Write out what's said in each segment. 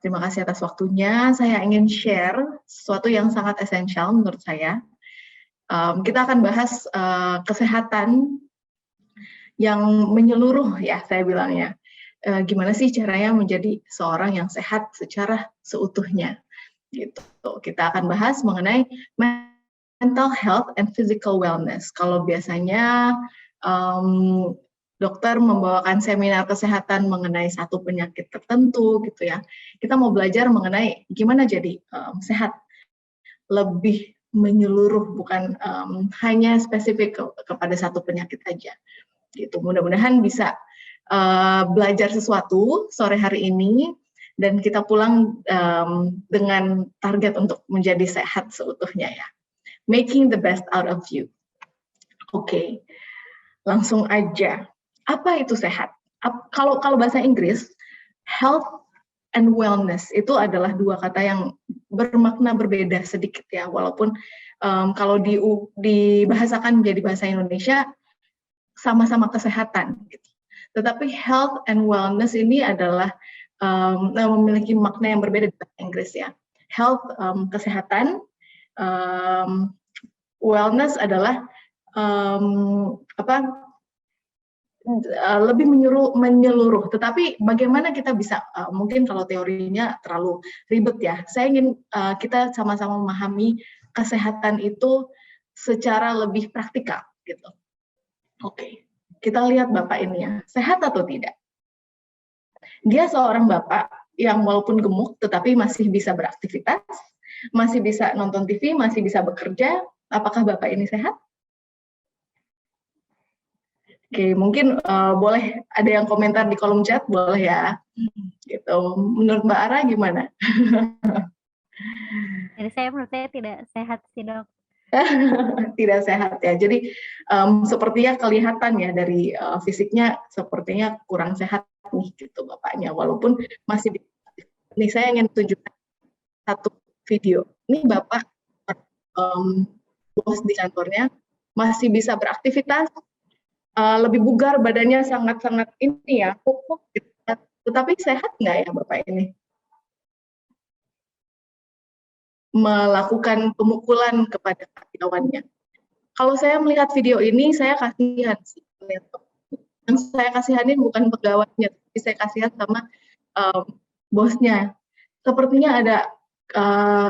Terima kasih atas waktunya. Saya ingin share sesuatu yang sangat esensial menurut saya. Kita akan bahas kesehatan yang menyeluruh ya, saya bilangnya. Gimana sih caranya menjadi seorang yang sehat secara seutuhnya? Gitu. Kita akan bahas mengenai mental health and physical wellness. Kalau biasanya dokter membawakan seminar kesehatan mengenai satu penyakit tertentu gitu ya. Kita mau belajar mengenai gimana jadi sehat lebih menyeluruh, bukan hanya spesifik kepada satu penyakit aja. Gitu. Mudah-mudahan bisa belajar sesuatu sore hari ini dan kita pulang dengan target untuk menjadi sehat seutuhnya ya. Making the best out of you. Oke, langsung aja. Apa itu sehat? Kalau bahasa Inggris, health and wellness itu adalah dua kata yang bermakna berbeda sedikit ya, walaupun kalau dibahasakan menjadi bahasa Indonesia sama-sama kesehatan. Gitu. Tetapi health and wellness ini adalah memiliki makna yang berbeda di bahasa Inggris ya. Health kesehatan, wellness adalah lebih menyeluruh. Tetapi bagaimana kita bisa, mungkin kalau teorinya terlalu ribet ya. Saya ingin kita sama-sama memahami kesehatan itu secara lebih praktikal gitu. Oke, kita lihat Bapak ini ya, sehat atau tidak? Dia seorang Bapak yang walaupun gemuk tetapi masih bisa beraktivitas, masih bisa nonton TV, masih bisa bekerja. Apakah Bapak ini sehat? Oke, mungkin boleh ada yang komentar di kolom chat, boleh ya. Gitu. Menurut Mbak Ara gimana? Jadi menurut saya tidak sehat sih dok. Tidak sehat ya. Jadi sepertinya kelihatan ya dari fisiknya sepertinya kurang sehat nih gitu bapaknya. Walaupun masih nih saya ingin tunjukkan satu video. Ini bapak bos di kantornya masih bisa beraktivitas, lebih bugar, badannya sangat-sangat ini ya, kokoh gitu. Tetapi sehat nggak ya bapak ini? Melakukan pemukulan kepada karyawannya. Kalau saya melihat video ini, saya kasihan sih. Yang saya kasihanin bukan pegawainya, tapi saya kasihan sama bosnya. Sepertinya ada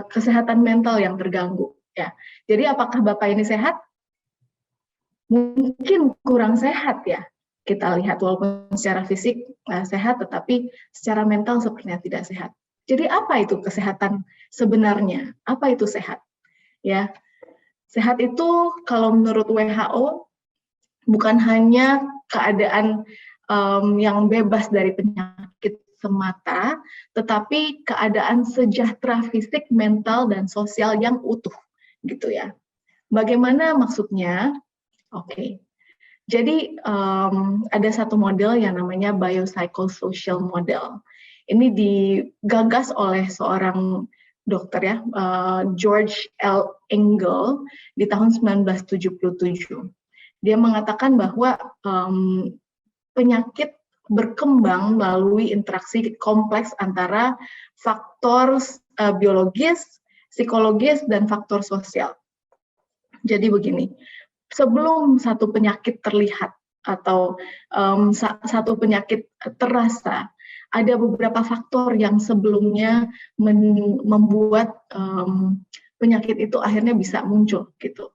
kesehatan mental yang terganggu. Ya. Jadi apakah Bapak ini sehat? Mungkin kurang sehat ya. Kita lihat walaupun secara fisik sehat, tetapi secara mental sepertinya tidak sehat. Jadi apa itu kesehatan sebenarnya? Apa itu sehat? Ya, sehat itu kalau menurut WHO bukan hanya keadaan yang bebas dari penyakit semata, tetapi keadaan sejahtera fisik, mental, dan sosial yang utuh, gitu ya. Bagaimana maksudnya? Oke. Jadi ada satu model yang namanya biopsychosocial model. Ini digagas oleh seorang dokter ya, George L. Engel di tahun 1977. Dia mengatakan bahwa penyakit berkembang melalui interaksi kompleks antara faktor biologis, psikologis, dan faktor sosial. Jadi begini, sebelum satu penyakit terlihat atau satu penyakit terasa, ada beberapa faktor yang sebelumnya membuat penyakit itu akhirnya bisa muncul gitu.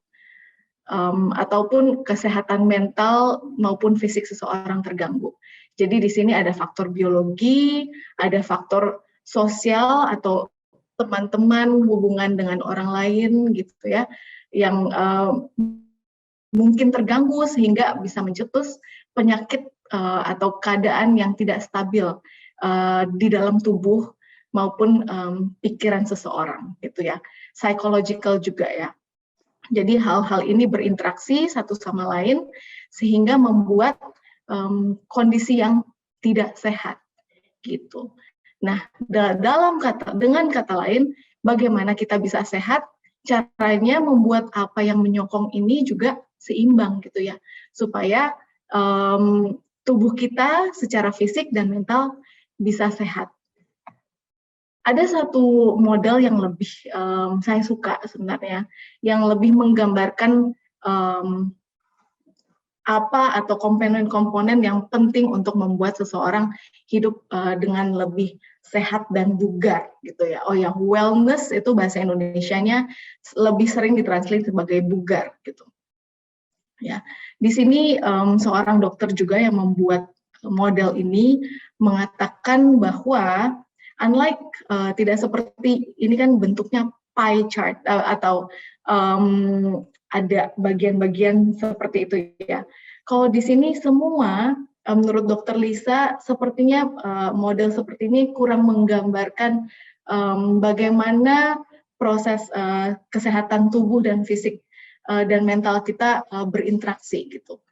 Ataupun kesehatan mental maupun fisik seseorang terganggu. Jadi di sini ada faktor biologi, ada faktor sosial atau teman-teman, hubungan dengan orang lain gitu ya, yang mungkin terganggu sehingga bisa mencetus penyakit atau keadaan yang tidak stabil di dalam tubuh maupun pikiran seseorang gitu ya. Psychological juga ya. Jadi hal-hal ini berinteraksi satu sama lain sehingga membuat kondisi yang tidak sehat gitu. Nah, dengan kata lain, bagaimana kita bisa sehat? Caranya membuat apa yang menyokong ini juga seimbang gitu ya, supaya tubuh kita secara fisik dan mental bisa sehat. Ada satu model yang lebih saya suka sebenarnya, yang lebih menggambarkan apa atau komponen-komponen yang penting untuk membuat seseorang hidup dengan lebih sehat dan bugar gitu ya. Oh ya, wellness itu bahasa Indonesianya lebih sering ditranslate sebagai bugar gitu. Ya, di sini seorang dokter juga yang membuat model ini mengatakan bahwa unlike tidak seperti ini kan bentuknya pie chart atau ada bagian-bagian seperti itu ya. Kalau di sini semua menurut Dokter Lisa sepertinya model seperti ini kurang menggambarkan bagaimana proses kesehatan tubuh dan fisik dan mental kita berinteraksi gitu.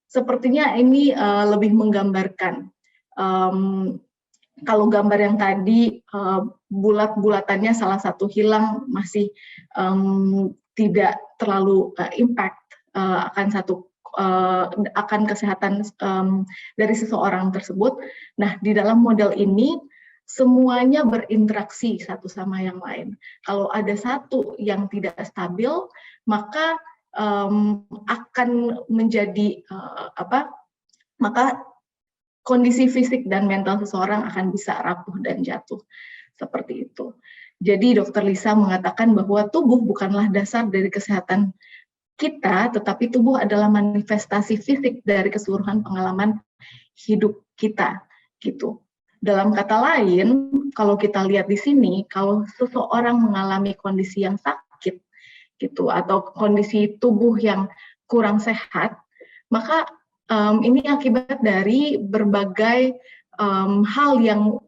Sepertinya ini lebih menggambarkan kalau gambar yang tadi bulat-bulatannya salah satu hilang masih tidak terlalu impact akan kesehatan dari seseorang tersebut. Nah, di dalam model ini semuanya berinteraksi satu sama yang lain. Kalau ada satu yang tidak stabil, maka akan menjadi maka kondisi fisik dan mental seseorang akan bisa rapuh dan jatuh seperti itu. Jadi Dokter Lisa mengatakan bahwa tubuh bukanlah dasar dari kesehatan kita, tetapi tubuh adalah manifestasi fisik dari keseluruhan pengalaman hidup kita gitu. Dalam kata lain, kalau kita lihat di sini, kalau seseorang mengalami kondisi yang sakit gitu atau kondisi tubuh yang kurang sehat, maka ini akibat dari berbagai hal yang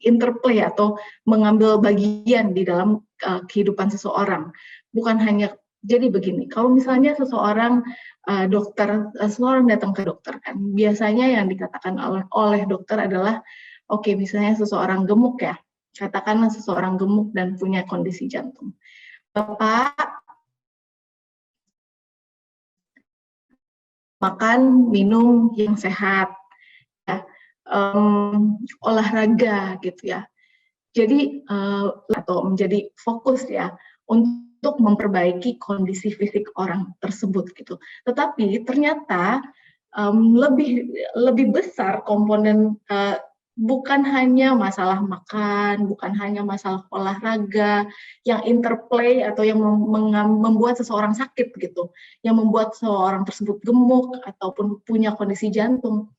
interplay atau mengambil bagian di dalam kehidupan seseorang. Bukan hanya jadi begini, kalau misalnya seseorang seseorang datang ke dokter kan, biasanya yang dikatakan oleh dokter adalah, oke, misalnya seseorang gemuk ya, katakanlah seseorang gemuk dan punya kondisi jantung. Bapak makan, minum yang sehat, ya, olahraga gitu ya. Jadi atau menjadi fokus ya untuk memperbaiki kondisi fisik orang tersebut gitu. Tetapi ternyata lebih besar komponen bukan hanya masalah makan, bukan hanya masalah olahraga yang interplay atau yang membuat seseorang sakit gitu, yang membuat seseorang tersebut gemuk ataupun punya kondisi jantung.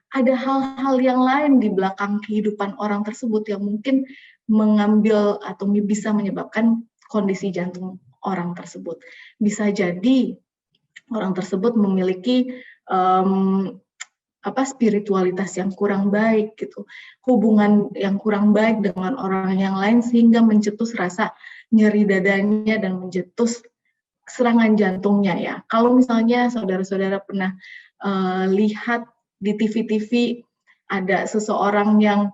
Ada hal-hal yang lain di belakang kehidupan orang tersebut yang mungkin mengambil atau bisa menyebabkan kondisi jantung orang tersebut. Bisa jadi orang tersebut memiliki spiritualitas yang kurang baik gitu, hubungan yang kurang baik dengan orang yang lain sehingga mencetus rasa nyeri dadanya dan mencetus serangan jantungnya ya. Kalau misalnya saudara-saudara pernah lihat di TV-TV ada seseorang yang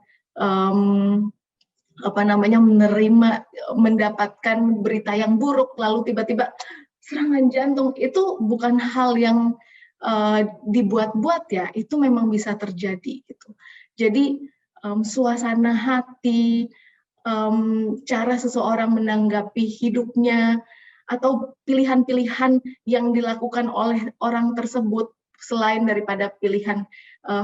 mendapatkan berita yang buruk lalu tiba-tiba serangan jantung, itu bukan hal yang dibuat-buat ya, itu memang bisa terjadi gitu. Jadi suasana hati, cara seseorang menanggapi hidupnya, atau pilihan-pilihan yang dilakukan oleh orang tersebut selain daripada pilihan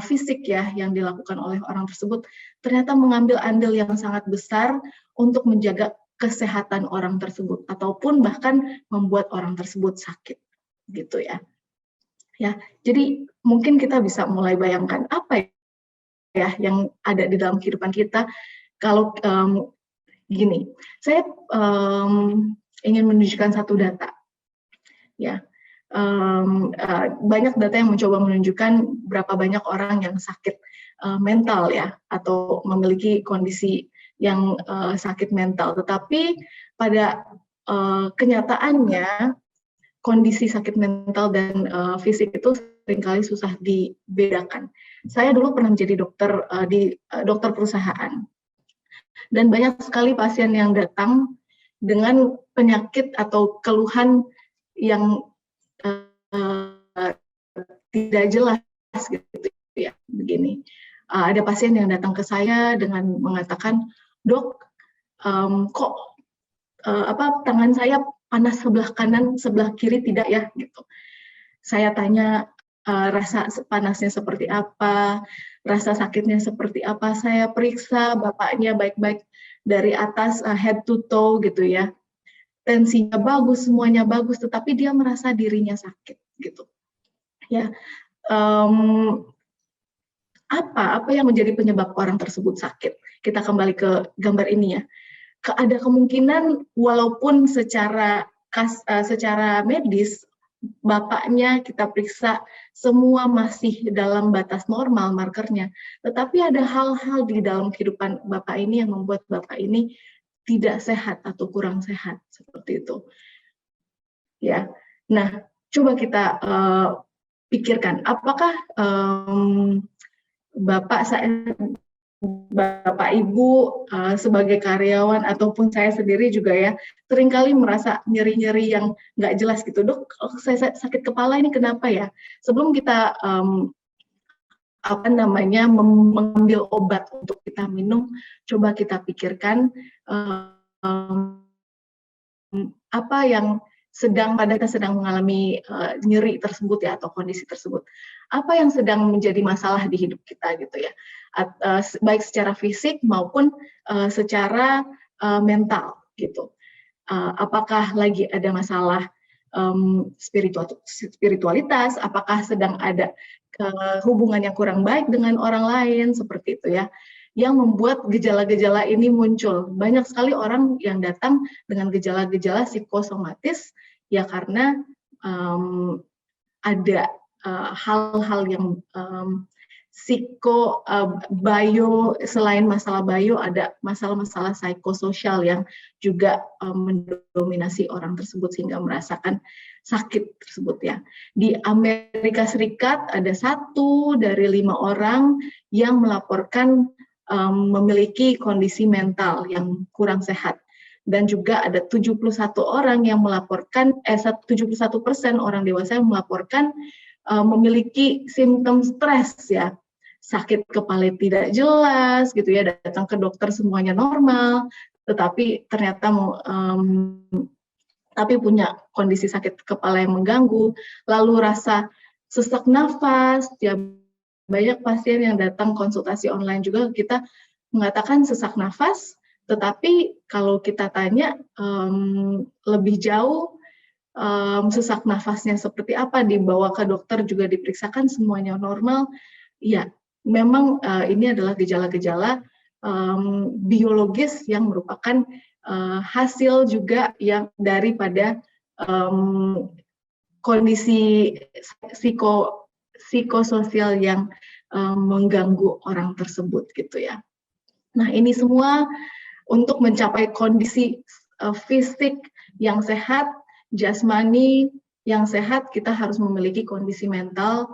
fisik ya yang dilakukan oleh orang tersebut, ternyata mengambil andil yang sangat besar untuk menjaga kesehatan orang tersebut ataupun bahkan membuat orang tersebut sakit gitu ya. Ya, jadi mungkin kita bisa mulai bayangkan apa ya yang ada di dalam kehidupan kita. Kalau gini, saya ingin menunjukkan satu data. Ya, banyak data yang mencoba menunjukkan berapa banyak orang yang sakit mental ya, atau memiliki kondisi yang sakit mental. Tetapi pada kenyataannya kondisi sakit mental dan fisik itu seringkali susah dibedakan. Saya dulu pernah menjadi dokter di dokter perusahaan, dan banyak sekali pasien yang datang dengan penyakit atau keluhan yang tidak jelas gitu ya, begini. ada pasien yang datang ke saya dengan mengatakan, "Dok, kok tangan saya panas sebelah kanan, sebelah kiri tidak ya?" gitu. Saya tanya rasa panasnya seperti apa, rasa sakitnya seperti apa. Saya periksa bapaknya baik-baik dari atas head to toe gitu ya. Tensinya bagus, semuanya bagus, tetapi dia merasa dirinya sakit gitu. Ya, apa yang menjadi penyebab orang tersebut sakit? Kita kembali ke gambar ini ya. Ada kemungkinan walaupun secara medis bapaknya kita periksa semua masih dalam batas normal markernya, tetapi ada hal-hal di dalam kehidupan bapak ini yang membuat bapak ini tidak sehat atau kurang sehat seperti itu. Ya, nah coba kita pikirkan, apakah Bapak Ibu sebagai karyawan ataupun saya sendiri juga ya seringkali merasa nyeri-nyeri yang nggak jelas gitu, "Dok, saya sakit kepala ini kenapa ya?" Sebelum kita mengambil obat untuk kita minum, coba kita pikirkan apa yang kita sedang mengalami nyeri tersebut ya atau kondisi tersebut. Apa yang sedang menjadi masalah di hidup kita gitu ya. Baik secara fisik maupun secara mental gitu. Apakah lagi ada masalah spiritualitas, apakah sedang ada hubungan yang kurang baik dengan orang lain seperti itu ya, yang membuat gejala-gejala ini muncul. Banyak sekali orang yang datang dengan gejala-gejala psikosomatis ya karena ada hal-hal yang bio, selain masalah bio ada masalah-masalah psikososial yang juga mendominasi orang tersebut sehingga merasakan sakit tersebut ya. Di Amerika Serikat ada 1 dari 5 orang yang melaporkan memiliki kondisi mental yang kurang sehat. Dan juga ada 71 orang yang melaporkan, 71% orang dewasa yang melaporkan memiliki simptom stres ya, sakit kepala tidak jelas gitu ya, datang ke dokter semuanya normal, tetapi ternyata tapi punya kondisi sakit kepala yang mengganggu, lalu rasa sesak nafas ya, banyak pasien yang datang konsultasi online juga kita mengatakan sesak nafas, tetapi kalau kita tanya lebih jauh sesak nafasnya seperti apa, dibawa ke dokter juga diperiksakan semuanya normal, ya memang ini adalah gejala-gejala biologis yang merupakan hasil juga yang daripada kondisi psikososial yang mengganggu orang tersebut gitu ya. Nah ini semua untuk mencapai kondisi fisik yang sehat, jasmani yang sehat, kita harus memiliki kondisi mental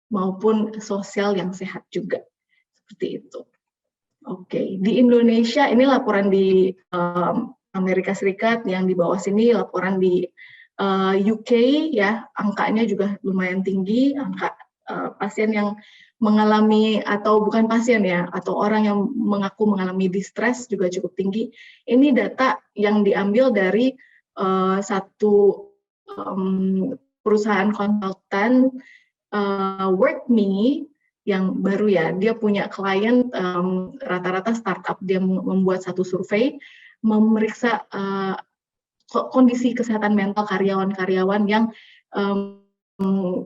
maupun sosial yang sehat juga. Seperti itu. Oke, di Indonesia ini laporan di Amerika Serikat, yang di bawah sini laporan di UK ya, angkanya juga lumayan tinggi, angka pasien yang mengalami atau bukan pasien ya, atau orang yang mengaku mengalami distress juga cukup tinggi. Ini data yang diambil dari satu perusahaan konsultan WorkMe yang baru ya, dia punya klien rata-rata startup, dia membuat satu survei memeriksa kondisi kesehatan mental karyawan-karyawan yang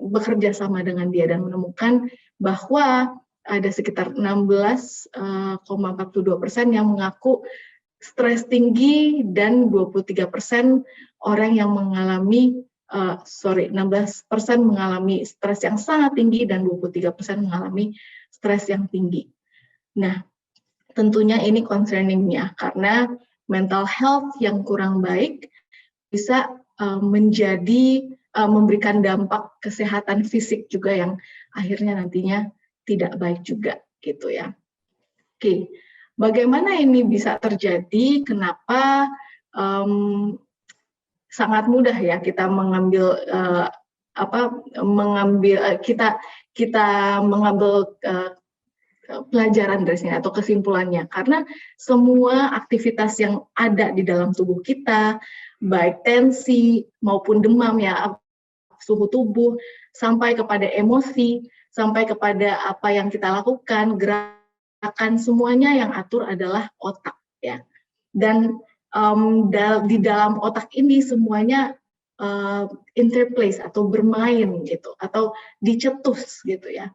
bekerja sama dengan dia dan menemukan bahwa ada sekitar 16,42% yang mengaku stres tinggi dan 23% orang yang mengalami 16% mengalami stres yang sangat tinggi dan 23% mengalami stres yang tinggi. Nah, tentunya ini concerning-nya karena mental health yang kurang baik bisa memberikan dampak kesehatan fisik juga yang akhirnya nantinya tidak baik juga gitu ya. Oke, bagaimana ini bisa terjadi? Kenapa sangat mudah ya kita mengambil kita mengambil pelajaran dari sini atau kesimpulannya, karena semua aktivitas yang ada di dalam tubuh kita, baik tensi maupun demam ya, suhu tubuh, sampai kepada emosi, sampai kepada apa yang kita lakukan, gerakan, semuanya yang atur adalah otak ya. Dan di dalam otak ini semuanya interplace atau bermain gitu, atau dicetus gitu ya.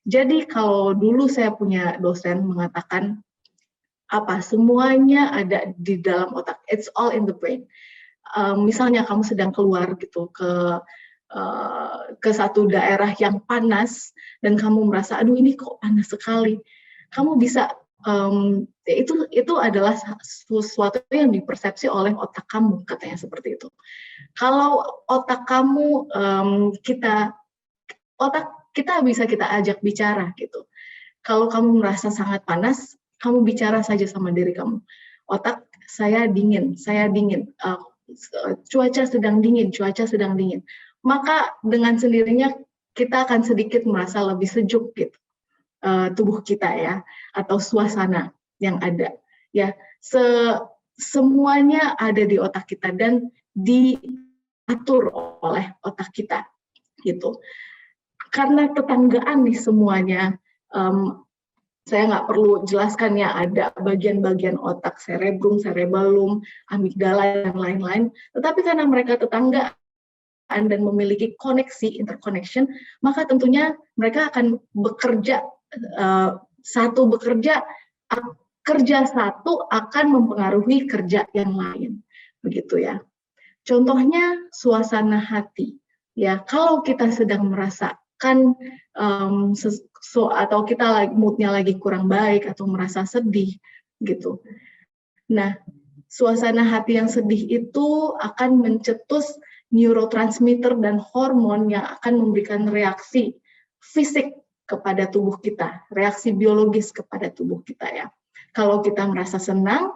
Jadi kalau dulu saya punya dosen mengatakan semuanya ada di dalam otak, it's all in the brain. Misalnya kamu sedang keluar gitu ke satu daerah yang panas dan kamu merasa aduh ini kok panas sekali, kamu bisa itu adalah sesuatu yang dipersepsi oleh otak kamu, katanya seperti itu. Kalau otak kamu kita bisa kita ajak bicara gitu. Kalau kamu merasa sangat panas, kamu bicara saja sama diri kamu. Otak, saya dingin, cuaca sedang dingin. Maka dengan sendirinya kita akan sedikit merasa lebih sejuk gitu, tubuh kita ya, atau suasana yang ada. Ya, semuanya ada di otak kita dan diatur oleh otak kita gitu. Karena tetanggaan nih semuanya, saya nggak perlu jelaskan ya, ada bagian-bagian otak, cerebellum, amigdala, dan lain-lain. Tetapi karena mereka tetanggaan dan memiliki koneksi, interconnection, maka tentunya mereka akan bekerja, kerja satu akan mempengaruhi kerja yang lain. Begitu ya. Contohnya suasana hati. Ya, kalau kita sedang merasakan atau kita moodnya lagi kurang baik atau merasa sedih gitu. Nah, suasana hati yang sedih itu akan mencetus neurotransmitter dan hormon yang akan memberikan reaksi fisik kepada tubuh kita, reaksi biologis kepada tubuh kita ya. Kalau kita merasa senang,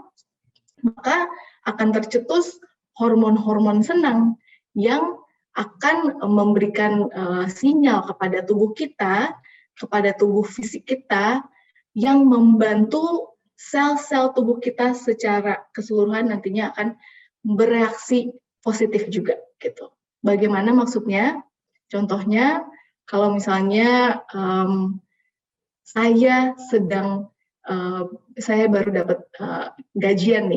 maka akan tercetus hormon-hormon senang yang akan memberikan sinyal kepada tubuh kita, kepada tubuh fisik kita, yang membantu sel-sel tubuh kita secara keseluruhan nantinya akan bereaksi positif juga gitu. Bagaimana maksudnya? Contohnya, kalau misalnya saya baru dapat gajian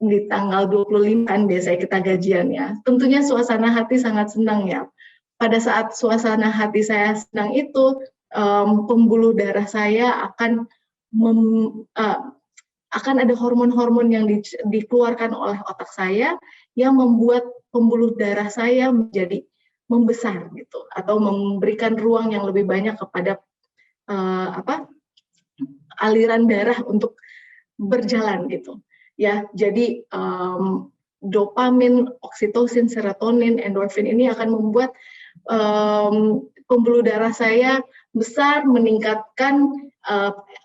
di tanggal 25 kan biasanya kita gajian ya. Tentunya suasana hati sangat senang ya. Pada saat suasana hati saya senang itu, pembuluh darah saya akan ada hormon-hormon yang dikeluarkan oleh otak saya yang membuat pembuluh darah saya menjadi membesar gitu, atau memberikan ruang yang lebih banyak kepada aliran darah untuk berjalan gitu. Ya, jadi dopamin, oksitosin, serotonin, endorfin ini akan membuat pembuluh darah saya besar, meningkatkan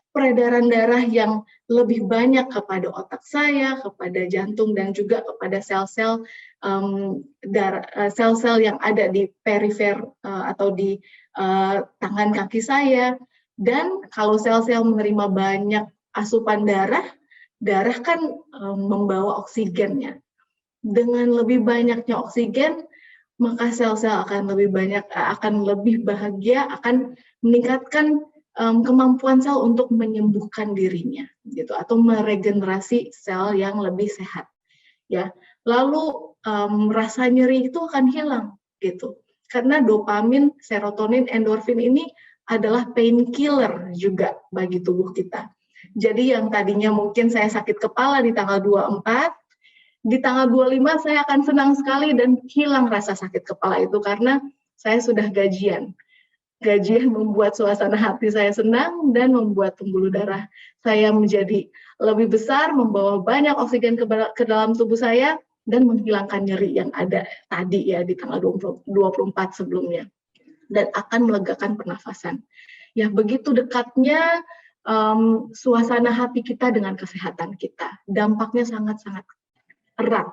peredaran darah yang lebih banyak kepada otak saya, kepada jantung, dan juga kepada sel-sel yang ada di perifer atau di tangan kaki saya. Dan kalau sel-sel menerima banyak asupan darah kan membawa oksigennya. Dengan lebih banyaknya oksigen, maka sel-sel akan lebih bahagia, akan meningkatkan kemampuan sel untuk menyembuhkan dirinya, gitu, atau meregenerasi sel yang lebih sehat. Ya, lalu rasa nyeri itu akan hilang, gitu, karena dopamin, serotonin, endorfin ini adalah painkiller juga bagi tubuh kita. Jadi yang tadinya mungkin saya sakit kepala di tanggal 24, di tanggal 25 saya akan senang sekali dan hilang rasa sakit kepala itu karena saya sudah gajian. Gajian membuat suasana hati saya senang dan membuat pembuluh darah saya menjadi lebih besar, membawa banyak oksigen ke dalam tubuh saya dan menghilangkan nyeri yang ada tadi ya di tanggal 24 sebelumnya. Dan akan melegakan pernafasan. Ya, begitu dekatnya suasana hati kita dengan kesehatan kita. Dampaknya sangat-sangat erat.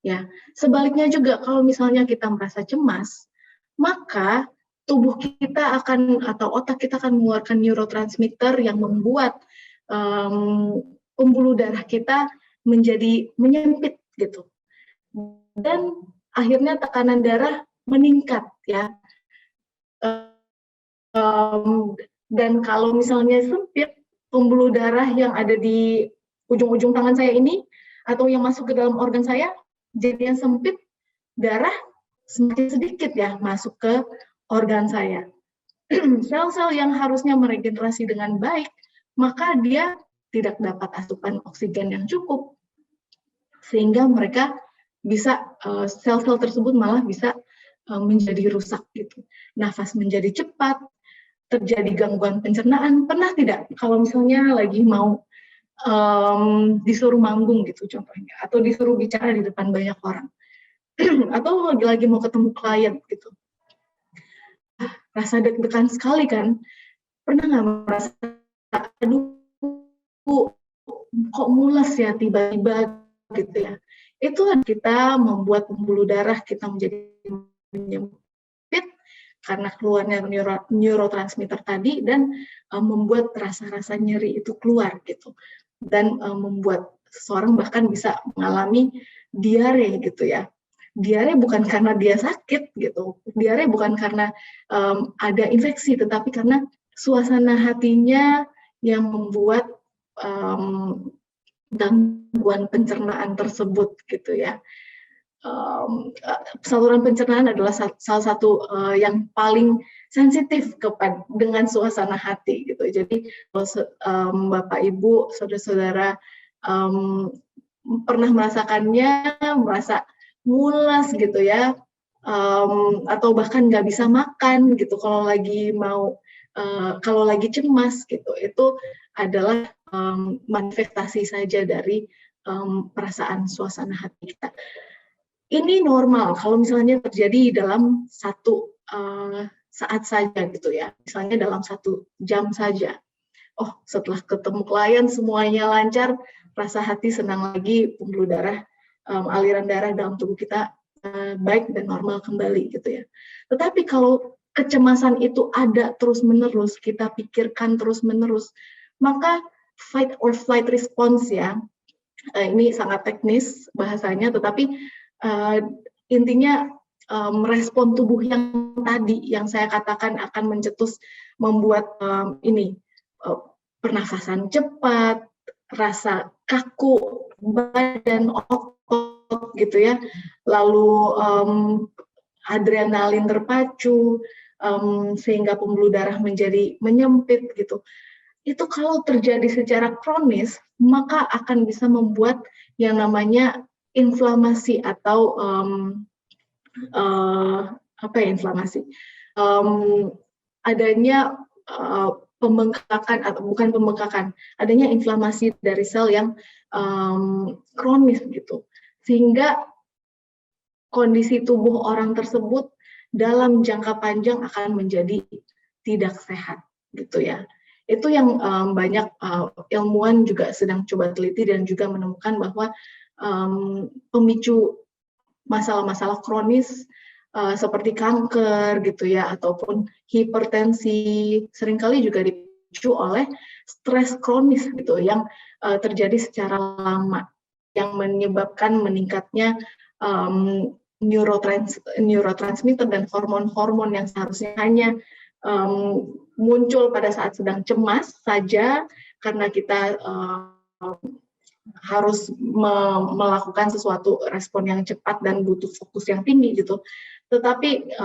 Ya, sebaliknya juga kalau misalnya kita merasa cemas, maka tubuh kita akan atau otak kita akan mengeluarkan neurotransmitter yang membuat pembuluh darah kita menjadi menyempit gitu, dan akhirnya tekanan darah meningkat ya. Dan kalau misalnya sempit, pembuluh darah yang ada di ujung-ujung tangan saya ini atau yang masuk ke dalam organ saya jadi yang sempit, darah semakin sedikit ya masuk ke organ saya. Sel-sel yang harusnya meregenerasi dengan baik, maka dia tidak dapat asupan oksigen yang cukup, sehingga mereka bisa sel-sel tersebut malah bisa menjadi rusak gitu. Nafas menjadi cepat, terjadi gangguan pencernaan. Pernah tidak kalau misalnya lagi mau disuruh manggung gitu contohnya, atau disuruh bicara di depan banyak orang, atau lagi mau ketemu klien gitu, rasa deg-degan sekali kan? Pernah nggak merasa, aduh kok mules ya tiba-tiba gitu ya? Itu kita membuat pembuluh darah kita menjadi menyempit karena keluarnya neurotransmitter tadi, dan membuat rasa-rasa nyeri itu keluar gitu, dan membuat seseorang bahkan bisa mengalami diare gitu ya. Diare bukan karena dia sakit gitu, diare bukan karena ada infeksi, tetapi karena suasana hatinya yang membuat gangguan pencernaan tersebut gitu ya. Saluran pencernaan adalah salah satu yang paling sensitif dengan suasana hati gitu. Jadi kalau Bapak Ibu, saudara-saudara pernah merasakannya, merasa mulas gitu ya, atau bahkan nggak bisa makan gitu kalau lagi cemas gitu, itu adalah manifestasi saja dari perasaan suasana hati kita. Ini normal kalau misalnya terjadi dalam satu saat saja gitu ya, misalnya dalam 1 jam saja. Oh, setelah ketemu klien semuanya lancar, rasa hati senang lagi, pembuluh darah, aliran darah dalam tubuh kita baik dan normal kembali gitu ya. Tetapi kalau kecemasan itu ada terus-menerus, kita pikirkan terus-menerus, maka fight or flight response ya, ini sangat teknis bahasanya, tetapi intinya respon tubuh yang tadi yang saya katakan akan mencetus, membuat pernafasan cepat, rasa kaku, badan otot gitu ya, lalu adrenalin terpacu, sehingga pembuluh darah menjadi menyempit gitu. Itu kalau terjadi secara kronis, maka akan bisa membuat yang namanya inflamasi atau inflamasi, adanya pembengkakan atau bukan pembengkakan, adanya inflamasi dari sel yang kronis gitu, sehingga kondisi tubuh orang tersebut dalam jangka panjang akan menjadi tidak sehat gitu ya. Itu yang banyak ilmuwan juga sedang coba teliti dan juga menemukan bahwa pemicu masalah-masalah kronis seperti kanker gitu ya, ataupun hipertensi seringkali juga dipicu oleh stres kronis gitu yang terjadi secara lama, yang menyebabkan meningkatnya neurotransmitter dan hormon-hormon yang seharusnya hanya muncul pada saat sedang cemas saja, karena kita harus melakukan sesuatu respon yang cepat dan butuh fokus yang tinggi gitu. Tetapi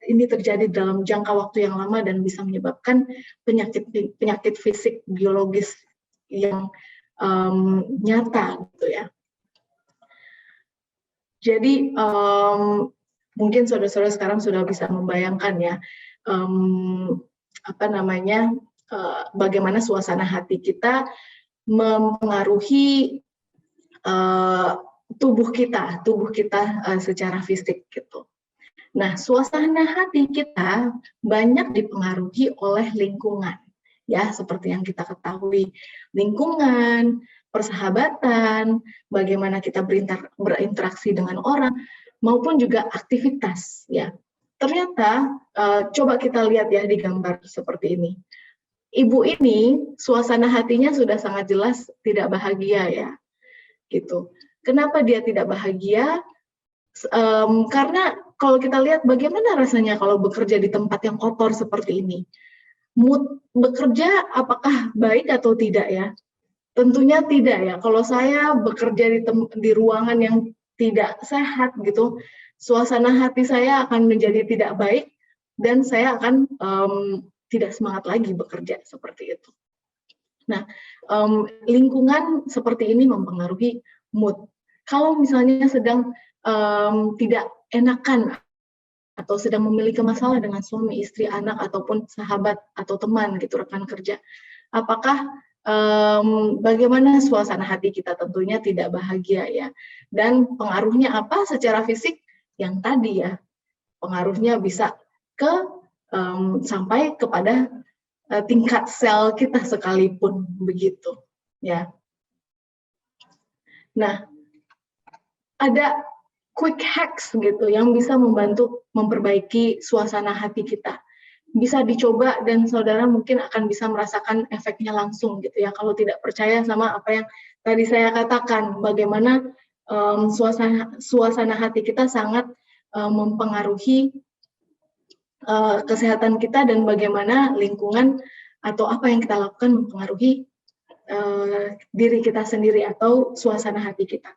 ini terjadi dalam jangka waktu yang lama dan bisa menyebabkan penyakit fisik biologis yang nyata gitu ya. Jadi mungkin saudara-saudara sekarang sudah bisa membayangkan ya, bagaimana suasana hati kita mempengaruhi tubuh kita secara fisik gitu. Nah, suasana hati kita banyak dipengaruhi oleh lingkungan, ya, seperti yang kita ketahui, lingkungan, persahabatan, bagaimana kita berinteraksi dengan orang, maupun juga aktivitas, ya. ternyata coba kita lihat ya di gambar seperti ini. Ibu ini suasana hatinya sudah sangat jelas tidak bahagia ya, gitu. Kenapa dia tidak bahagia? Karena kalau kita lihat bagaimana rasanya kalau bekerja di tempat yang kotor seperti ini. Mood bekerja apakah baik atau tidak ya? Tentunya tidak ya. Kalau saya bekerja di ruangan yang tidak sehat gitu, suasana hati saya akan menjadi tidak baik dan saya akan tidak semangat lagi bekerja seperti itu. Nah, lingkungan seperti ini mempengaruhi mood. Kalau misalnya sedang tidak enakan atau sedang memiliki masalah dengan suami, istri, anak, ataupun sahabat atau teman gitu, rekan kerja, apakah bagaimana suasana hati kita? Tentunya tidak bahagia ya. Dan pengaruhnya apa secara fisik? Yang tadi ya, pengaruhnya bisa sampai kepada tingkat sel kita sekalipun begitu ya. Nah, ada quick hacks gitu yang bisa membantu memperbaiki suasana hati kita. Bisa dicoba dan saudara mungkin akan bisa merasakan efeknya langsung gitu ya. Kalau tidak percaya sama apa yang tadi saya katakan, bagaimana suasana hati kita sangat mempengaruhi kesehatan kita dan bagaimana lingkungan atau apa yang kita lakukan mempengaruhi diri kita sendiri atau suasana hati kita.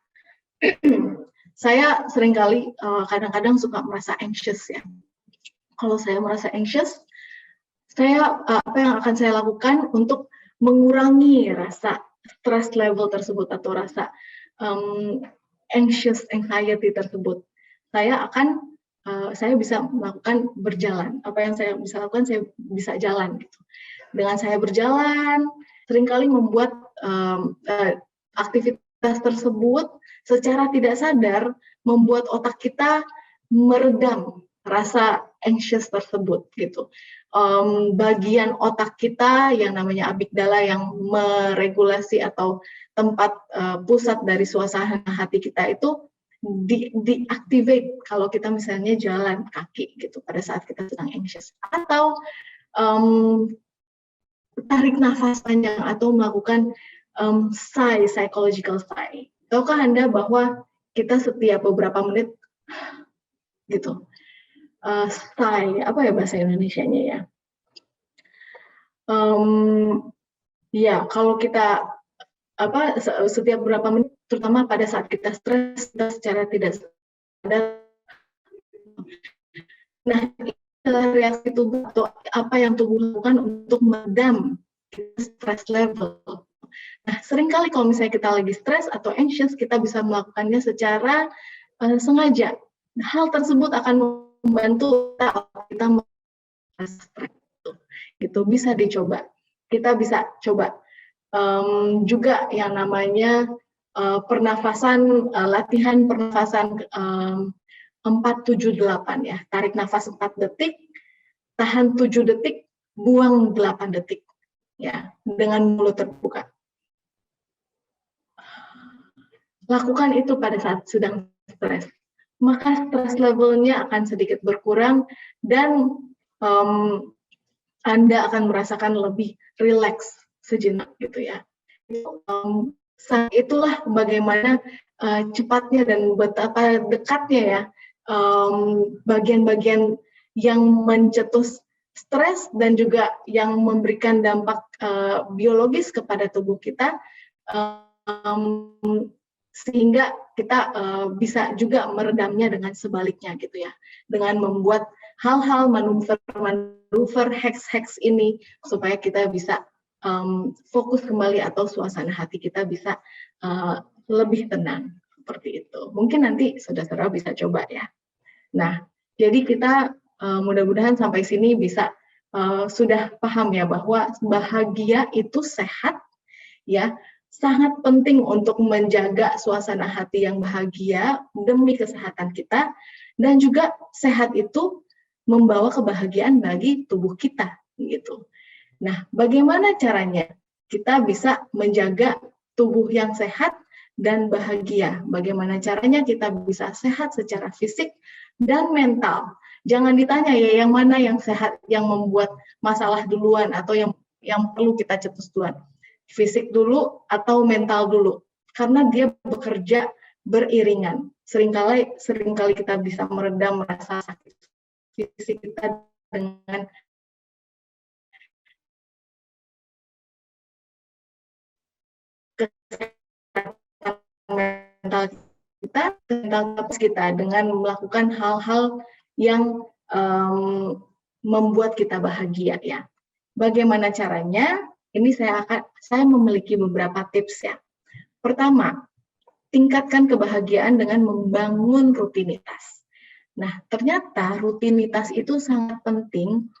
Saya seringkali kadang-kadang suka merasa anxious ya. Kalau saya merasa anxious, apa yang akan saya lakukan untuk mengurangi rasa stress level tersebut atau rasa anxious anxiety tersebut. Saya bisa melakukan berjalan. Apa yang saya bisa lakukan, saya bisa jalan gitu. Dengan saya berjalan, seringkali membuat aktivitas tersebut secara tidak sadar membuat otak kita meredam rasa anxious tersebut gitu. Bagian otak kita yang namanya amigdala yang meregulasi atau tempat pusat dari suasana hati kita itu diactivate kalau kita misalnya jalan kaki gitu pada saat kita sedang anxious, atau tarik nafas panjang atau melakukan psychological sigh. Tahukah Anda bahwa kita setiap beberapa menit gitu sigh, apa ya bahasa Indonesianya ya? Ya, kalau kita setiap beberapa menit, terutama pada saat kita stres, kita secara tidak sadar. Nah, ini adalah reaksi tubuh atau apa yang tubuh lakukan untuk meredam stress level. Nah, seringkali kalau misalnya kita lagi stres atau anxious, kita bisa melakukannya secara sengaja. Hal tersebut akan membantu kita merasa stres. Gitu, bisa dicoba. Kita bisa coba juga yang namanya latihan pernafasan 4-7-8 ya. Tarik nafas 4 detik, tahan 7 detik, buang 8 detik ya, dengan mulut terbuka. Lakukan itu pada saat sedang stres. Maka stres levelnya akan sedikit berkurang dan Anda akan merasakan lebih rileks sejenak gitu ya. Itulah bagaimana cepatnya dan betapa dekatnya ya bagian-bagian yang mencetus stres dan juga yang memberikan dampak biologis kepada tubuh kita, sehingga kita bisa juga meredamnya dengan sebaliknya gitu ya, dengan membuat hal-hal manuver hacks ini supaya kita bisa fokus kembali atau suasana hati kita bisa lebih tenang seperti itu. Mungkin nanti saudara-saudara bisa coba ya. Nah, jadi kita mudah-mudahan sampai sini bisa sudah paham ya bahwa bahagia itu sehat ya. Sangat penting untuk menjaga suasana hati yang bahagia demi kesehatan kita, dan juga sehat itu membawa kebahagiaan bagi tubuh kita gitu. Nah, bagaimana caranya kita bisa menjaga tubuh yang sehat dan bahagia? Bagaimana caranya kita bisa sehat secara fisik dan mental? Jangan ditanya ya yang mana yang sehat, yang membuat masalah duluan atau yang perlu kita cetus duluan. Fisik dulu atau mental dulu. Karena dia bekerja beriringan. Seringkali kita bisa meredam rasa sakit fisik kita dengan mental kita dengan melakukan hal-hal yang membuat kita bahagia ya. Bagaimana caranya? Ini saya memiliki beberapa tips ya. Pertama, tingkatkan kebahagiaan dengan membangun rutinitas. Nah, ternyata rutinitas itu sangat penting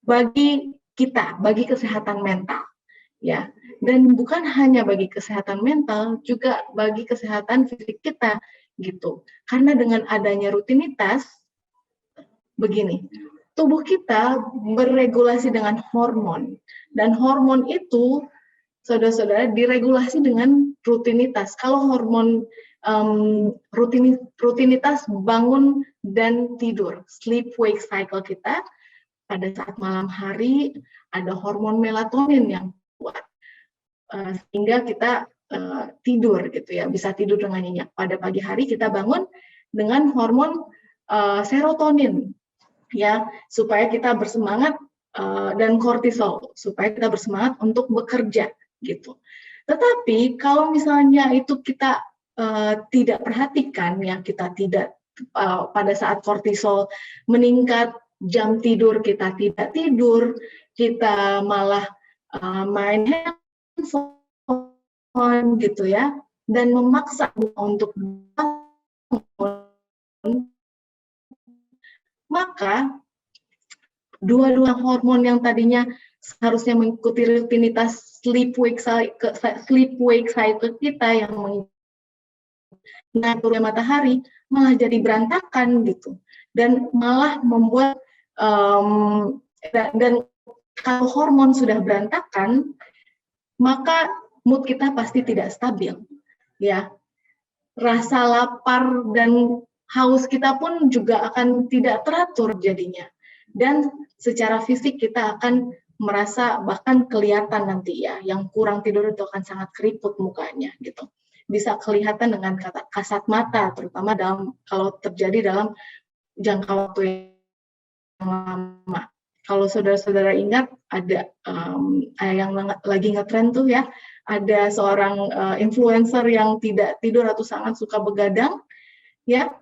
bagi kita, bagi kesehatan mental ya. Dan bukan hanya bagi kesehatan mental, juga bagi kesehatan fisik kita gitu. Karena dengan adanya rutinitas begini, tubuh kita beregulasi dengan hormon, dan hormon itu saudara-saudara diregulasi dengan rutinitas. Kalau hormon rutinitas bangun dan tidur, sleep wake cycle kita, pada saat malam hari ada hormon melatonin yang kuat, sehingga kita tidur gitu ya, bisa tidur dengan nyenyak. Pada pagi hari kita bangun dengan hormon serotonin ya, supaya kita bersemangat, dan kortisol supaya kita bersemangat untuk bekerja gitu. Tetapi kalau misalnya itu kita tidak perhatikan ya, kita tidak pada saat kortisol meningkat, jam tidur kita tidak tidur, kita malah main handphone gitu ya, dan memaksa untuk bangun, maka dua-dua hormon yang tadinya seharusnya mengikuti rutinitas sleep wake cycle kita yang mengatur matahari malah jadi berantakan gitu, dan malah membuat dan kalau hormon sudah berantakan, maka mood kita pasti tidak stabil ya. Rasa lapar dan haus kita pun juga akan tidak teratur jadinya, dan secara fisik kita akan merasa bahkan kelihatan nanti ya, yang kurang tidur itu akan sangat keriput mukanya gitu, bisa kelihatan dengan kasat mata, terutama kalau terjadi dalam jangka waktu yang lama. Kalau saudara-saudara ingat ada yang lagi ngetren tuh ya, ada seorang influencer yang tidak tidur atau sangat suka begadang ya,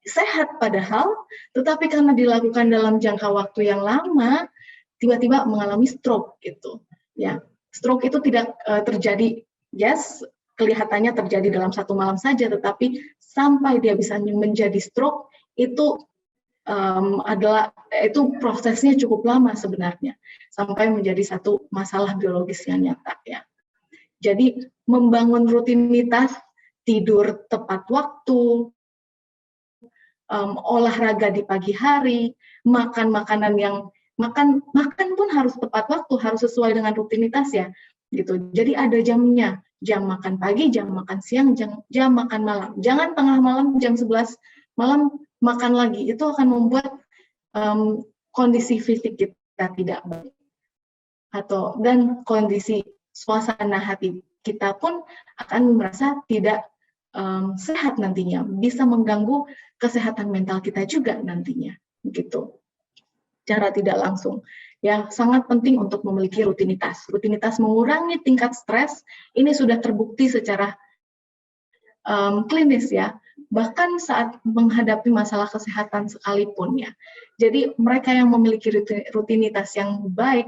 sehat padahal, tetapi karena dilakukan dalam jangka waktu yang lama, tiba-tiba mengalami stroke gitu ya. Stroke itu tidak terjadi, yes, kelihatannya terjadi dalam satu malam saja, tetapi sampai dia bisa menjadi stroke itu itu prosesnya cukup lama sebenarnya, sampai menjadi satu masalah biologis yang nyata ya. Jadi membangun rutinitas, tidur tepat waktu, olahraga di pagi hari, makan makanan yang makan pun harus tepat waktu, harus sesuai dengan rutinitas ya gitu. Jadi ada jamnya, jam makan pagi, jam makan siang, jam makan malam. Jangan tengah malam jam 11 malam makan lagi, itu akan membuat kondisi fisik kita tidak baik, dan kondisi suasana hati kita pun akan merasa tidak sehat nantinya, bisa mengganggu kesehatan mental kita juga nantinya, begitu. Cara tidak langsung, ya sangat penting untuk memiliki rutinitas. Rutinitas mengurangi tingkat stres, ini sudah terbukti secara klinis ya, bahkan saat menghadapi masalah kesehatan sekalipun ya. Jadi mereka yang memiliki rutinitas yang baik,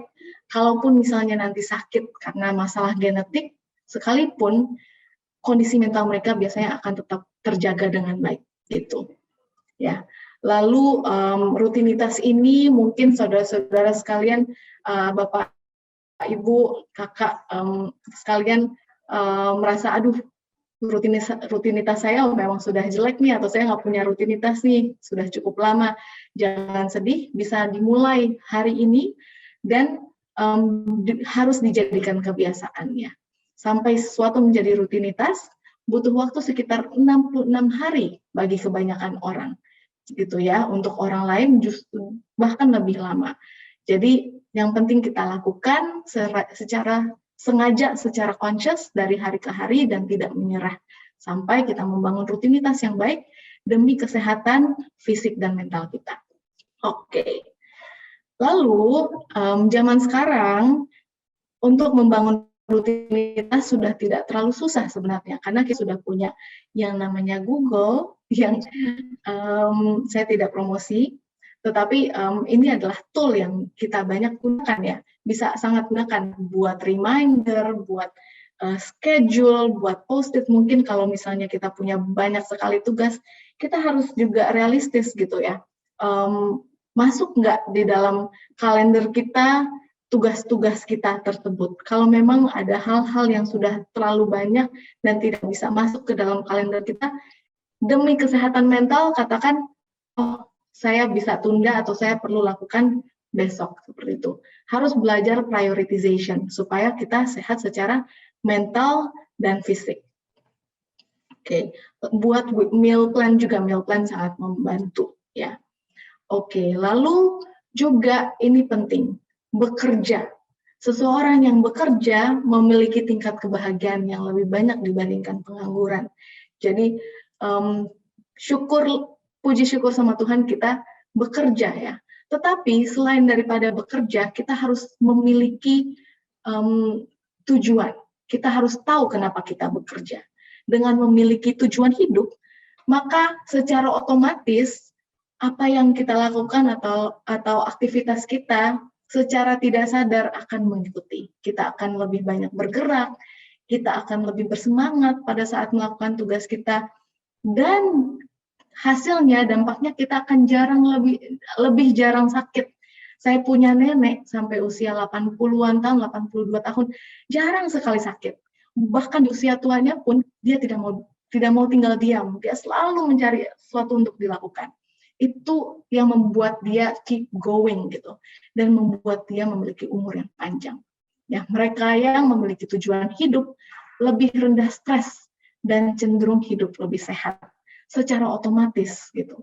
kalaupun misalnya nanti sakit karena masalah genetik sekalipun, kondisi mental mereka biasanya akan tetap terjaga dengan baik gitu ya. Lalu rutinitas ini mungkin saudara-saudara sekalian, Bapak, Ibu, Kakak sekalian merasa aduh, rutinitas saya memang sudah jelek nih, atau saya nggak punya rutinitas nih, sudah cukup lama. Jangan sedih, bisa dimulai hari ini dan harus dijadikan kebiasaannya. Sampai sesuatu menjadi rutinitas, butuh waktu sekitar 66 hari bagi kebanyakan orang. gitu ya. Untuk orang lain justru bahkan lebih lama. Jadi yang penting kita lakukan secara sengaja, secara conscious dari hari ke hari dan tidak menyerah sampai kita membangun rutinitas yang baik demi kesehatan fisik dan mental kita. Oke. Lalu zaman sekarang untuk membangun rutinitas sudah tidak terlalu susah sebenarnya karena kita sudah punya yang namanya Google yang saya tidak promosi, tetapi ini adalah tool yang kita banyak gunakan ya, bisa sangat gunakan buat reminder, buat schedule, buat post-it. Mungkin kalau misalnya kita punya banyak sekali tugas, kita harus juga realistis gitu ya. Masuk nggak di dalam kalender kita tugas-tugas kita tersebut. Kalau memang ada hal-hal yang sudah terlalu banyak dan tidak bisa masuk ke dalam kalender kita, demi kesehatan mental, katakan, oh, saya bisa tunda atau saya perlu lakukan besok, seperti itu. Harus belajar prioritization, supaya kita sehat secara mental dan fisik. Oke, buat meal plan juga, meal plan sangat membantu, ya. Oke, lalu juga ini penting, bekerja. Seseorang yang bekerja memiliki tingkat kebahagiaan yang lebih banyak dibandingkan pengangguran. Jadi puji syukur sama Tuhan kita bekerja ya. Tetapi selain daripada bekerja, kita harus memiliki tujuan. Kita harus tahu kenapa kita bekerja. Dengan memiliki tujuan hidup, maka secara otomatis apa yang kita lakukan atau aktivitas kita secara tidak sadar akan mengikuti. Kita akan lebih banyak bergerak, kita akan lebih bersemangat pada saat melakukan tugas kita, dan hasilnya, dampaknya kita akan lebih jarang sakit. Saya punya nenek sampai usia 80-an tahun, 82 tahun, jarang sekali sakit. Bahkan di usia tuanya pun dia tidak mau tinggal diam, dia selalu mencari sesuatu untuk dilakukan. Itu yang membuat dia keep going gitu, dan membuat dia memiliki umur yang panjang. Ya, mereka yang memiliki tujuan hidup lebih rendah stres dan cenderung hidup lebih sehat secara otomatis gitu.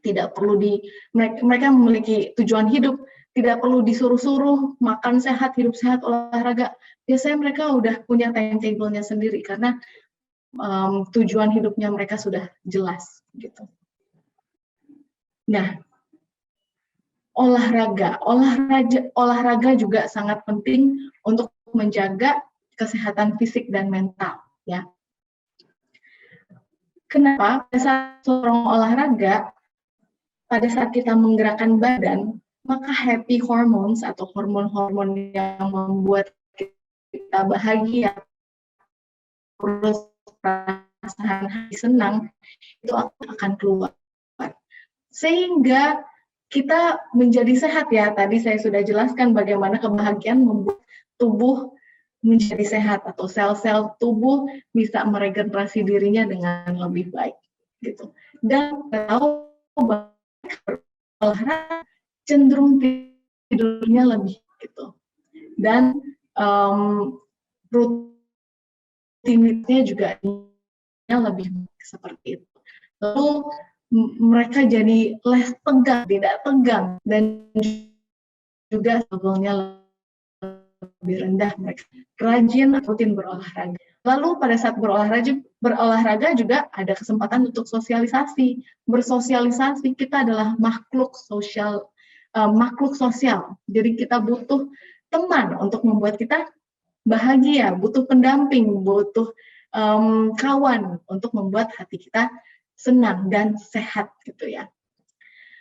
Tidak perlu mereka memiliki tujuan hidup, tidak perlu disuruh-suruh makan sehat, hidup sehat, olahraga. Biasanya mereka udah punya timetable-nya sendiri karena tujuan hidupnya mereka sudah jelas gitu. Nah, olahraga juga sangat penting untuk menjaga kesehatan fisik dan mental ya. Kenapa? Pada saat seorang olahraga, pada saat kita menggerakkan badan, maka happy hormones atau hormon-hormon yang membuat kita bahagia, terus perasaan hati senang, itu akan keluar. Sehingga kita menjadi sehat ya. Tadi saya sudah jelaskan bagaimana kebahagiaan membuat tubuh menjadi sehat atau sel-sel tubuh bisa meregenerasi dirinya dengan lebih baik gitu. Dan tahu olahraga cenderung tidurnya lebih gitu. Dan rutinitasnya juga lebih seperti itu. Lalu mereka jadi less tegang, tidak tegang, dan juga levelnya lebih rendah. Mereka rajin rutin berolahraga. Lalu pada saat berolahraga juga ada kesempatan untuk sosialisasi. Bersosialisasi, kita adalah makhluk sosial. Jadi kita butuh teman untuk membuat kita bahagia, butuh pendamping, butuh kawan untuk membuat hati kita senang dan sehat gitu ya.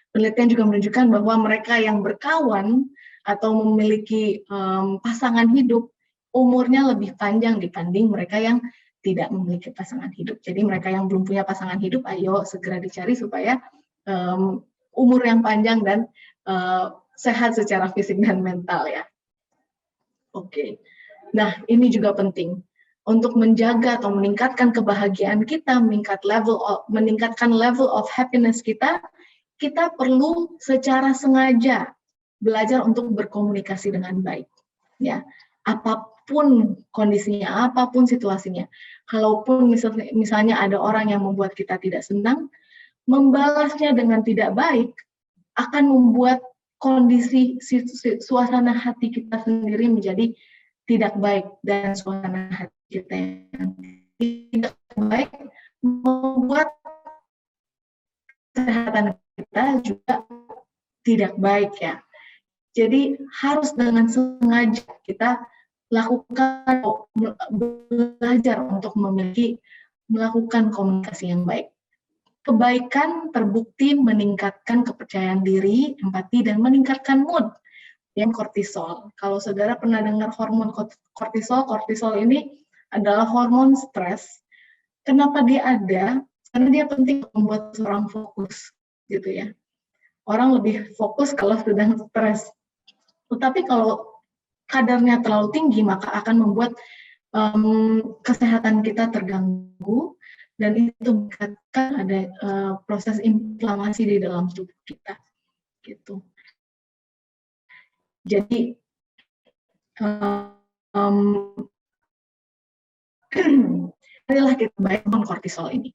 Penelitian juga menunjukkan bahwa mereka yang berkawan atau memiliki pasangan hidup umurnya lebih panjang dibanding mereka yang tidak memiliki pasangan hidup. Jadi mereka yang belum punya pasangan hidup, ayo segera dicari supaya umur yang panjang dan sehat secara fisik dan mental ya. Oke. Nah, ini juga penting. Untuk menjaga atau meningkatkan kebahagiaan kita, meningkatkan level of happiness kita perlu secara sengaja belajar untuk berkomunikasi dengan baik. Ya, apapun kondisinya, apapun situasinya. Kalaupun misalnya ada orang yang membuat kita tidak senang, membalasnya dengan tidak baik akan membuat kondisi suasana hati kita sendiri menjadi tidak baik, dan suasana hati kita yang tidak baik membuat kesehatan kita juga tidak baik ya. Jadi harus dengan sengaja kita lakukan, belajar untuk melakukan komunikasi yang baik. Kebaikan terbukti meningkatkan kepercayaan diri, empati, dan meningkatkan mood yang kortisol. Kalau saudara pernah dengar hormon kortisol, kortisol ini adalah hormon stres. Kenapa dia ada? Karena dia penting untuk membuat seorang fokus, gitu ya. Orang lebih fokus kalau sedang stres. Tetapi kalau kadarnya terlalu tinggi, maka akan membuat kesehatan kita terganggu, dan itu meningkatkan ada proses inflamasi di dalam tubuh kita, gitu. Jadi marilah kita baik kortisol ini.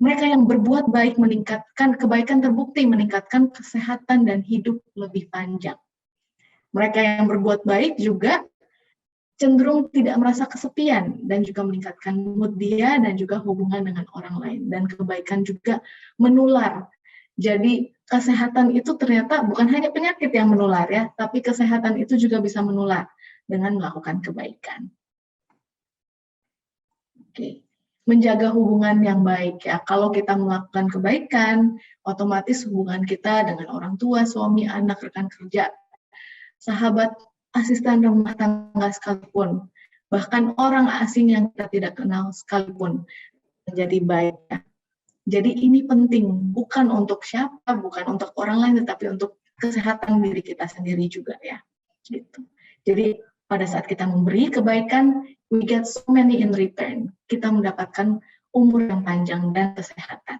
Mereka yang berbuat baik meningkatkan kebaikan, terbukti meningkatkan kesehatan dan hidup lebih panjang. Mereka yang berbuat baik juga cenderung tidak merasa kesepian dan juga meningkatkan mood dia dan juga hubungan dengan orang lain. Dan kebaikan juga menular. Jadi kesehatan itu ternyata bukan hanya penyakit yang menular ya, tapi kesehatan itu juga bisa menular dengan melakukan kebaikan. Oke. Menjaga hubungan yang baik ya. Kalau kita melakukan kebaikan, otomatis hubungan kita dengan orang tua, suami, anak, rekan kerja, sahabat, asisten rumah tangga sekalipun, bahkan orang asing yang kita tidak kenal sekalipun menjadi baik ya. Jadi ini penting, bukan untuk siapa, bukan untuk orang lain, tetapi untuk kesehatan diri kita sendiri juga ya. Gitu. Jadi pada saat kita memberi kebaikan, we get so many in return. Kita mendapatkan umur yang panjang dan kesehatan.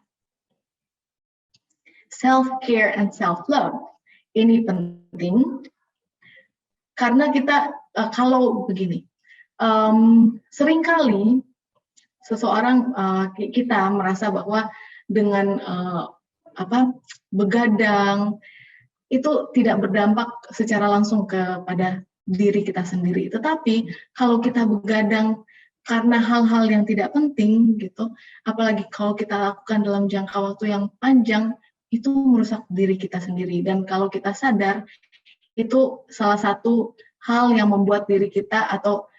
Self-care and self-love. Ini penting karena kita kalau begini, seringkali seseorang kita merasa bahwa dengan begadang itu tidak berdampak secara langsung kepada diri kita sendiri. Tetapi kalau kita begadang karena hal-hal yang tidak penting gitu, apalagi kalau kita lakukan dalam jangka waktu yang panjang, itu merusak diri kita sendiri. Dan kalau kita sadar, itu salah satu hal yang membuat diri kita atau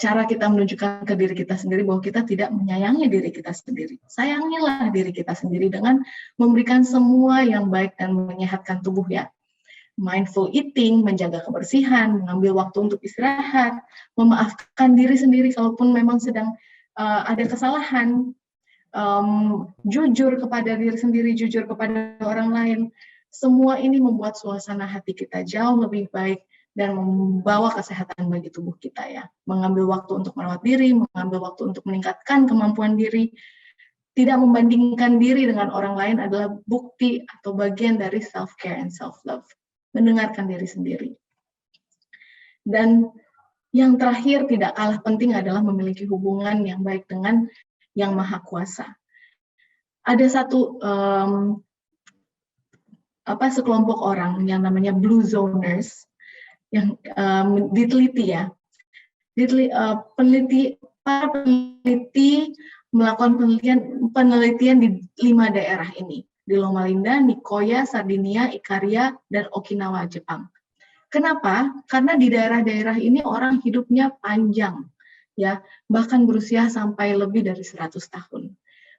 cara kita menunjukkan ke diri kita sendiri bahwa kita tidak menyayangi diri kita sendiri. Sayangilah diri kita sendiri dengan memberikan semua yang baik dan menyehatkan tubuh ya. Mindful eating, menjaga kebersihan, mengambil waktu untuk istirahat, memaafkan diri sendiri kalaupun memang sedang ada kesalahan, jujur kepada diri sendiri, jujur kepada orang lain. Semua ini membuat suasana hati kita jauh lebih baik dan membawa kesehatan bagi tubuh kita ya. Mengambil waktu untuk merawat diri, mengambil waktu untuk meningkatkan kemampuan diri, tidak membandingkan diri dengan orang lain adalah bukti atau bagian dari self-care and self-love. Mendengarkan diri sendiri. Dan yang terakhir tidak kalah penting adalah memiliki hubungan yang baik dengan Yang Maha Kuasa. Ada satu sekelompok orang yang namanya Blue Zoners yang diteliti ya. Para peneliti melakukan penelitian di 5 daerah ini, di Loma Linda, Nicoya, Sardinia, Ikaria, dan Okinawa, Jepang. Kenapa? Karena di daerah-daerah ini orang hidupnya panjang, ya, bahkan berusia sampai lebih dari 100 tahun.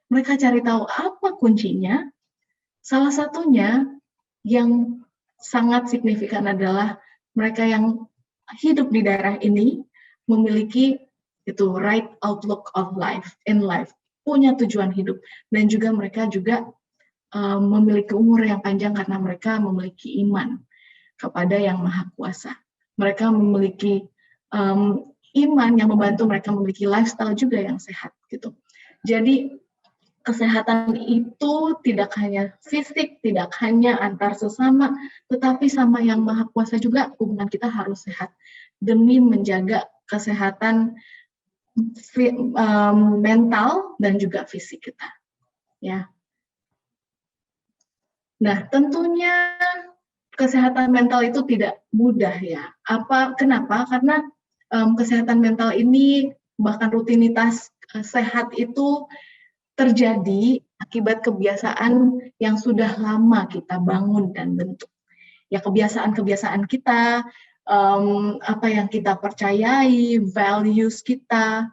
Mereka cari tahu apa kuncinya. Salah satunya yang sangat signifikan adalah mereka yang hidup di daerah ini memiliki itu right outlook of life, in life, punya tujuan hidup, dan juga mereka juga memiliki umur yang panjang karena mereka memiliki iman kepada Yang Maha Kuasa. Mereka memiliki iman yang membantu mereka memiliki lifestyle juga yang sehat gitu. Jadi kesehatan itu tidak hanya fisik, tidak hanya antar sesama, tetapi sama Yang Maha Kuasa juga hubungan kita harus sehat demi menjaga kesehatan mental dan juga fisik kita. Ya. Nah, tentunya kesehatan mental itu tidak mudah ya. Kenapa? Karena kesehatan mental ini bahkan rutinitas sehat itu terjadi akibat kebiasaan yang sudah lama kita bangun dan bentuk. Ya kebiasaan-kebiasaan kita, apa yang kita percayai, values kita,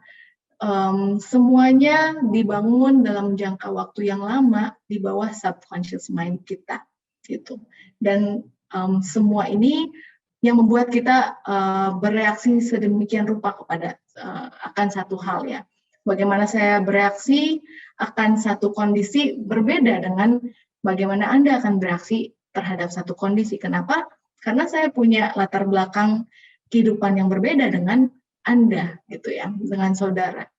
semuanya dibangun dalam jangka waktu yang lama di bawah subconscious mind kita, gitu. Dan semua ini yang membuat kita bereaksi sedemikian rupa akan satu hal ya. Bagaimana saya bereaksi akan satu kondisi berbeda dengan bagaimana Anda akan bereaksi terhadap satu kondisi. Kenapa? Karena saya punya latar belakang kehidupan yang berbeda dengan Anda, gitu ya, dengan saudara,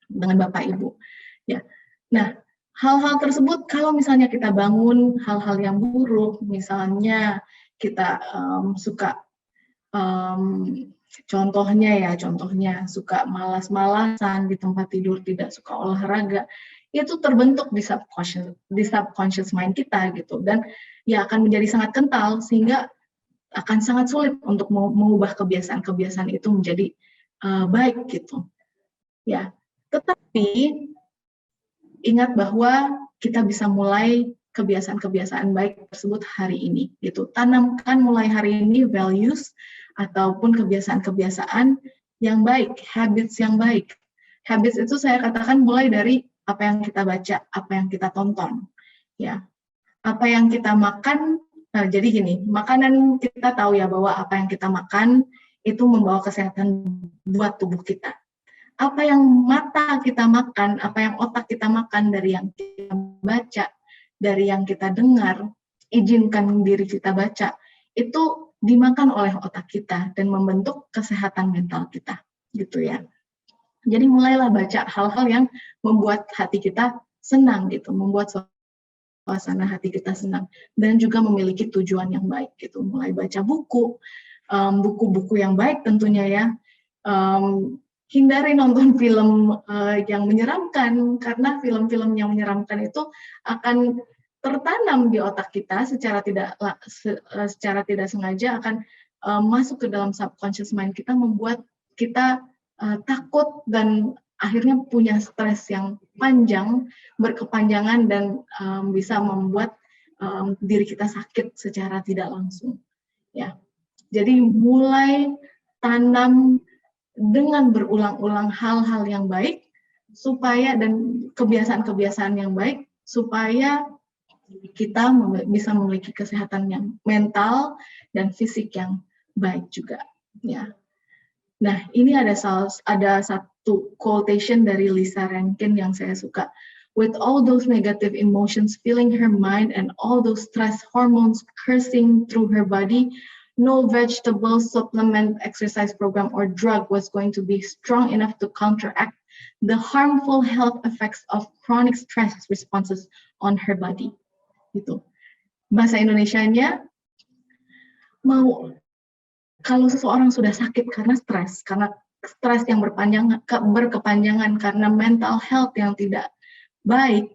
dengan Bapak Ibu. Ya. Nah, hal-hal tersebut kalau misalnya kita bangun hal-hal yang buruk, misalnya kita suka contohnya suka malas-malasan di tempat tidur, tidak suka olahraga, itu terbentuk di subconscious mind kita gitu, dan ya akan menjadi sangat kental sehingga akan sangat sulit untuk mengubah kebiasaan-kebiasaan itu menjadi baik gitu. Ya, tetapi ingat bahwa kita bisa mulai kebiasaan-kebiasaan baik tersebut hari ini gitu. Tanamkan mulai hari ini values ataupun kebiasaan-kebiasaan yang baik, habits yang baik. Habits itu saya katakan mulai dari apa yang kita baca, apa yang kita tonton, ya. Apa yang kita makan, nah jadi gini, makanan kita tahu ya bahwa apa yang kita makan itu membawa kesehatan buat tubuh kita. Apa yang mata kita makan, apa yang otak kita makan dari yang kita baca, dari yang kita dengar, izinkan diri kita baca, itu dimakan oleh otak kita dan membentuk kesehatan mental kita, gitu ya. Jadi mulailah baca hal-hal yang membuat hati kita senang gitu, membuat suasana hati kita senang, dan juga memiliki tujuan yang baik gitu. Mulai baca buku-buku yang baik tentunya ya. Hindari nonton film yang menyeramkan, karena film-film yang menyeramkan itu akan tertanam di otak kita secara tidak sengaja, akan masuk ke dalam subconscious mind kita, membuat kita takut dan akhirnya punya stres yang panjang, berkepanjangan, dan bisa membuat diri kita sakit secara tidak langsung. Ya, jadi mulai tanam dengan berulang-ulang hal-hal yang baik dan kebiasaan-kebiasaan yang baik supaya kita bisa memiliki kesehatan yang mental dan fisik yang baik juga. Ya. Nah, ini ada satu quotation dari Lisa Rankin yang saya suka. With all those negative emotions filling her mind and all those stress hormones coursing through her body, no vegetable supplement, exercise program, or drug was going to be strong enough to counteract the harmful health effects of chronic stress responses on her body. Gitu. Bahasa Indonesianya, kalau seseorang sudah sakit karena stres yang berkepanjangan, karena mental health yang tidak baik,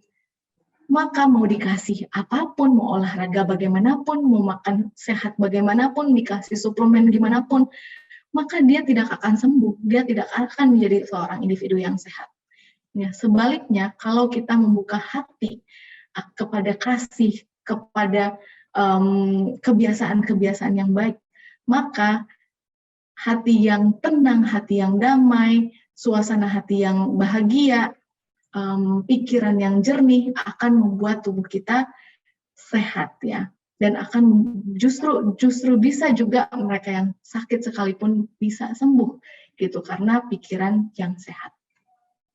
maka mau dikasih apapun, mau olahraga bagaimanapun, mau makan sehat bagaimanapun, dikasih suplemen gimana pun, maka dia tidak akan sembuh, dia tidak akan menjadi seorang individu yang sehat. Ya, sebaliknya, kalau kita membuka hati kepada kasih, kepada kebiasaan-kebiasaan yang baik, maka hati yang tenang, hati yang damai, suasana hati yang bahagia, pikiran yang jernih akan membuat tubuh kita sehat ya, dan akan justru bisa juga mereka yang sakit sekalipun bisa sembuh gitu karena pikiran yang sehat.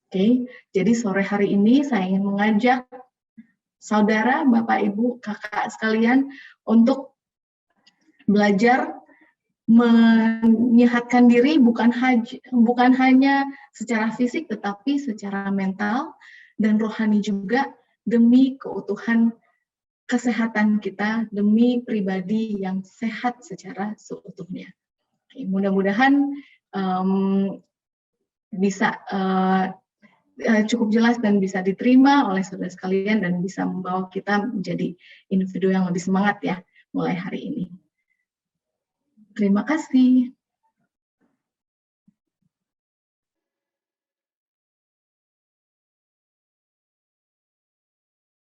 Oke, jadi sore hari ini saya ingin mengajak saudara, Bapak, Ibu, kakak sekalian untuk belajar menyehatkan diri, bukan hanya secara fisik tetapi secara mental dan rohani juga, demi keutuhan kesehatan kita, demi pribadi yang sehat secara seutuhnya. Oke, mudah-mudahan bisa cukup jelas dan bisa diterima oleh saudara sekalian dan bisa membawa kita menjadi individu yang lebih semangat ya mulai hari ini. Terima kasih.